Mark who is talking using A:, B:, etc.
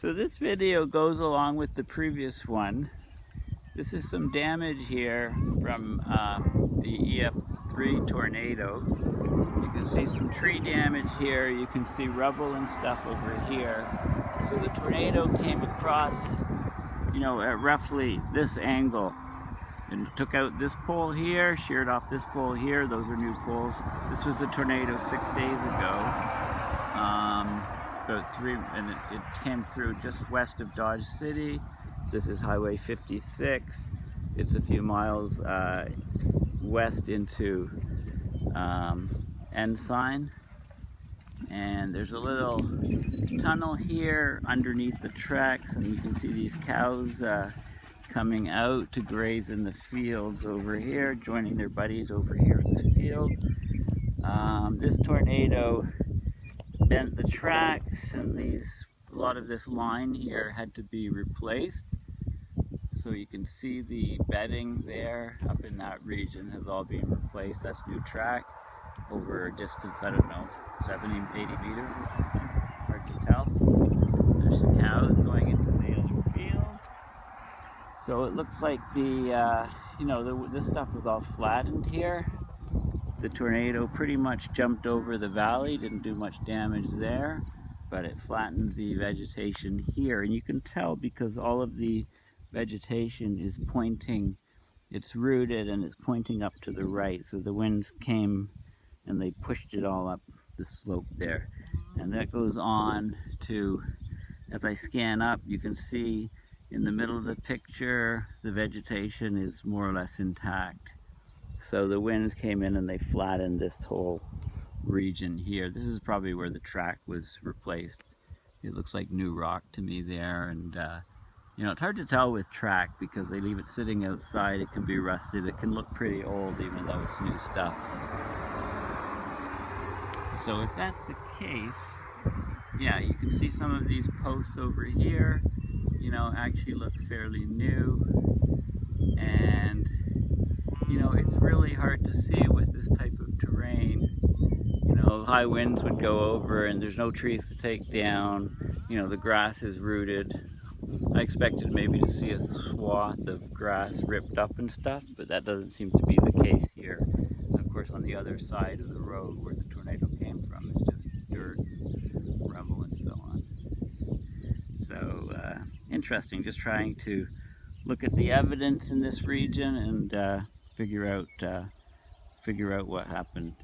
A: So this video goes along with the previous one. This is some damage here from the EF3 tornado. You can see some tree damage here. You can see rubble and stuff over here. So the tornado came across, at roughly this angle. And took out this pole here, sheared off this pole here. Those are new poles. This was the tornado 6 days ago. And it came through just west of Dodge City. This is Highway 56. It's a few miles west into Ensign. And there's a little tunnel here underneath the tracks, and you can see these cows coming out to graze in the fields over here, joining their buddies over here in the field. This tornado bent the tracks, and a lot of this line here had to be replaced. So you can see the bedding there up in that region has all been replaced. That's new track over a distance, I don't know, 70, 80 meters or something. Hard to tell. There's some cows going into the other field. So it looks like this stuff was all flattened here. The tornado pretty much jumped over the valley, didn't do much damage there, but it flattened the vegetation here. And you can tell because all of the vegetation is pointing, it's rooted and it's pointing up to the right. So the winds came and they pushed it all up the slope there. And that goes on to, as I scan up, you can see in the middle of the picture, the vegetation is more or less intact. So the winds came in and they flattened this whole region here. This is probably where the track was replaced. It looks like new rock to me there, and it's hard to tell with track because they leave it sitting outside. It can be rusted. It can look pretty old even though it's new stuff. So if that's the case, yeah, you can see some of these posts over here, actually look fairly new. And it's really hard to see with this type of terrain. High winds would go over and there's no trees to take down. The grass is rooted. I expected maybe to see a swath of grass ripped up and stuff, but that doesn't seem to be the case here. And of course, on the other side of the road where the tornado came from, it's just dirt, rubble, and so on. So interesting, just trying to look at the evidence in this region and figure out what happened.